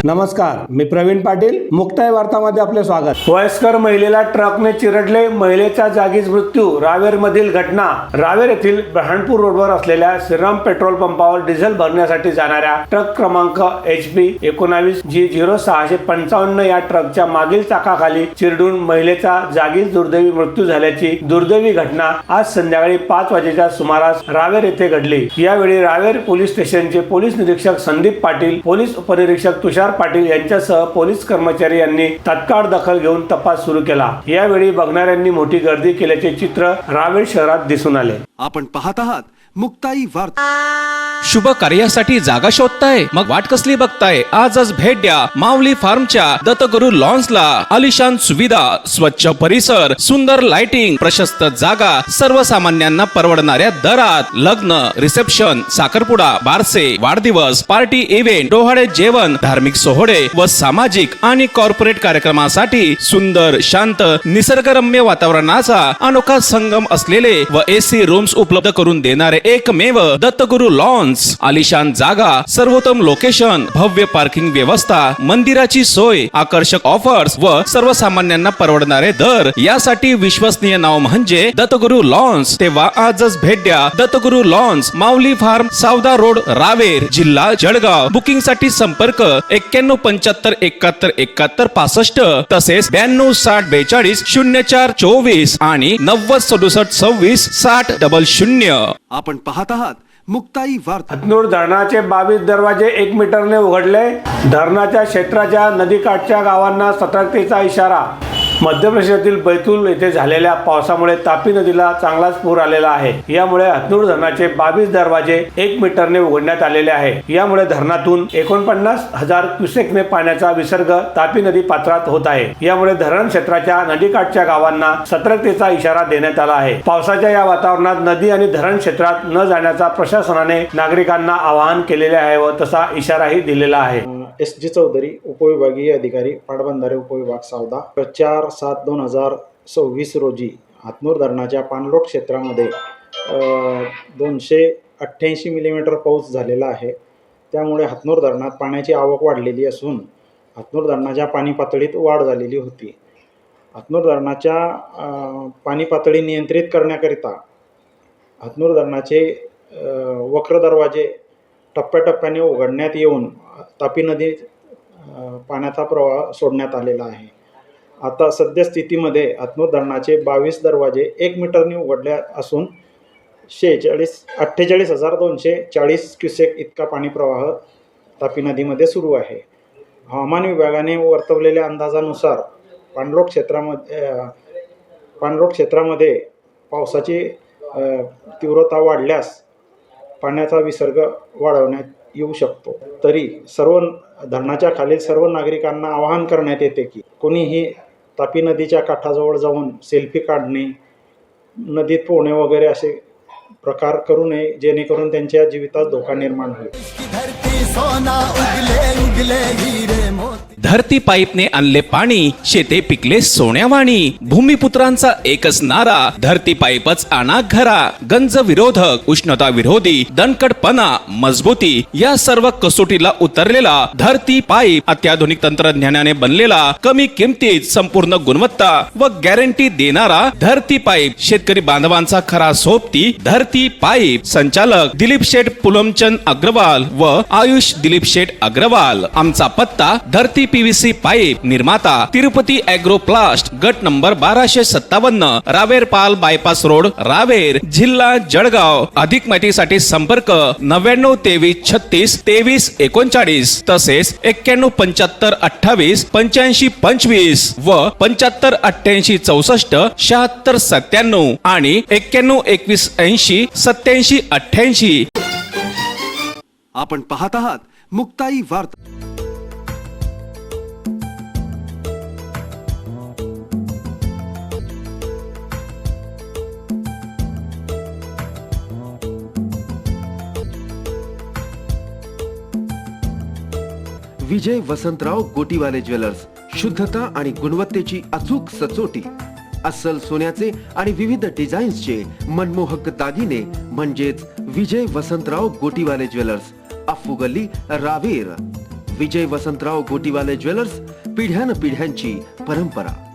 नमस्कार, मी प्रवीण पाटील. मुक्ताई वार्तामध्ये आपले स्वागत. वयस्कर महिलेला ट्रकने चिरडले, महिलेचा जागीच मृत्यू. रावेर मधील घटना. रावेर येथील ब्रह्मपूर रोडवर असलेल्या श्रीराम पेट्रोल पंपावर डिझेल भरण्यासाठी जाणाऱ्या ट्रक क्रमांक HP 19G0655 या ट्रकच्या मागील चाकाखाली चिरडून महिलेचा जागीच दुर्दैवी मृत्यू झाल्याची दुर्दैवी घटना आज संध्याकाळी 5 वाजेच्या सुमारास रावेर येथे घडली. यावेळी रावेर पोलीस स्टेशनचे पोलीस निरीक्षक संदीप पाटील, पोलीस उपनिरीक्षक तुषार पाटील यांच्यासह पोलीस कर्मचारी यांनी तात्काळ दखल घेऊन तपास सुरू केला. यावेळी बघणाऱ्यांनी मोठी गर्दी केल्याचे चित्र रावेर शहरात दिसून आले. आपण पाहत आहात मुक्ताई वार्ता. शुभ कार्यासाठी जागा शोधताय? मग वाट कसली बघताय? आजच भेट द्या माऊली फार्मच्या दत्तगुरु लॉन्सला. आलिशान सुविधा, स्वच्छ परिसर, सुंदर लाइटिंग, प्रशस्त जागा, सर्वसामान्यांना परवडणाऱ्या दरात. लग्न, रिसेप्शन, साखरपुडा, बारसे, वाढदिवस, पार्टी इव्हेंट, डोहाळे जेवण, धार्मिक सोहळे व सामाजिक आणि कॉर्पोरेट कार्यक्रमासाठी सुंदर, शांत, निसर्गरम्य वातावरणाचा अनोखा संगम असलेले व AC रूम्स उपलब्ध करून देणारे एकमेव दत्तगुरु लॉन्स. आलिशान जागा, सर्वोत्तम लोकेशन, भव्य पार्किंग व्यवस्था, मंदिराची सोय, आकर्षक ऑफर्स व सर्वसामान्यांना परवडणारे दर. यासाठी विश्वसनीय नाव म्हणजे दत्तगुरु लॉन्स. तेव्हा आजच भेट द्या दत्तगुरु लॉन्स, माऊली फार्म, सावदा रोड, रावेर, जिल्हा जळगाव. बुकिंग साठी संपर्क 9175717165 तसेच 926042 आणि 9067266000. आपण पाहत आहात मुक्ताई वार्ता. हतनूर धरणाचे 22 दरवाजे 1 मीटरने उघडले. धरणाच्या क्षेत्राच्या नदीकाठच्या गावांना सतर्कतेचा इशारा. मध्य प्रदेशातील बैतूल येथे झालेल्या पावसामुळे तापी नदीला चांगलाच पूर आलेला आहे. यामुळे हतनूर धरणाचे 22 दरवाजे 1 मीटरने उघडण्यात आलेले आहे. यामुळे धरणातून 49,000 क्युसेकने पाण्याचा विसर्ग तापी नदी पात्रात होत आहे. यामुळे धरण क्षेत्राच्या नदीकाठच्या गावांना सतर्कतेचा इशारा देण्यात आला आहे. पावसाच्या या वातावरणात नदी आणि धरण क्षेत्रात न जाण्याचा प्रशासनाने नागरिकांना आवाहन केलेले आहे व तसा इशाराही दिलेला आहे. SG चौधरी, उपविभागीय अधिकारी, पाटबंधारे उपविभाग, सावदा. 4/7/2026 रोजी हतनूर धरणाच्या पाणलोट क्षेत्रामध्ये 288 मिलीमीटर पाऊस झालेला आहे. त्यामुळे हतनूर धरणात पाण्याची आवक वाढलेली असून हतनूर धरणाच्या पाणी पातळीत वाढ झालेली होती. हतनूर धरणाच्या पाणी पातळी नियंत्रित करण्याकरिता हतनूर धरणाचे वक्र दरवाजे टप्प्याटप्प्याने उघडण्यात येऊन तापी नदीत पाण्याचा प्रवाह सोडण्यात आलेला आहे. आता सद्यस्थितीमध्ये हतनूर धरणाचे 22 दरवाजे 1 मीटरने उघडले असून 48,240 क्युसेक इतका पाणी प्रवाह तापी नदीमध्ये सुरू आहे. हवामान विभागाने वर्तवलेल्या अंदाजानुसार पाणलोट क्षेत्रामध्ये पावसाची तीव्रता वाढल्यास पाण्याचा विसर्ग वाढवण्यात येऊ शकतो. तरी सर्व धरणाच्या खालील सर्व नागरिकांना आवाहन करण्यात येते की कोणीही तापी नदीच्या काठाजवळ जाऊन सेल्फी काढणे, नदीत पोहणे वगैरे असे प्रकार करू नये, जेणेकरून त्यांच्या जीवितात धोका निर्माण होईल. धरती पाईपने आणले पाणी, शेते पिकले सोन्यावाणी. भूमिपुत्रांचा एकच नारा, धरती पाईपच आणा घरा. गंज विरोधक, उष्णता विरोधी, दणकटपणा, मजबूती या सर्व कसोटीला उतरलेला धरती पाईप. अत्याधुनिक तंत्रज्ञानाने बनलेला, कमी किमतीत संपूर्ण गुणवत्ता व गॅरंटी देणारा धरती पाईप. शेतकरी बांधवांचा खरा सोबती धरती पाईप. संचालक दिलीप शेठ पुलमचंद अग्रवाल व आयुष दिलीप शेठ अग्रवाल. आमचा पत्ता धरती PVC पाईप. निर्माता तिरुपती ॲग्रो प्लास्ट, गट नंबर 1257, रावेर पाल बायपास रोड, रावेर, जिल्हा जळगाव. अधिक माहितीसाठी संपर्क 9923362339 तसेच 9175288525 व 7588647697 आणि 9121808788. आपण पाहत आहात मुक्ताई वार्ता. विजय वसंतराव गोटीवाले ज्वेलर्स, शुद्धता आणि गुणवत्तेची अचूक सचोटी. अस्सल सोन्याचे आणि विविध डिझाईन्सचे मनमोहक दागिने म्हणजेच विजय वसंतराव गोटीवाले ज्वेलर्स, अफू गल्ली, रावेर. विजय वसंतराव गोटीवाले ज्वेलर्स, पिढ्यानपिढ्यांची परंपरा.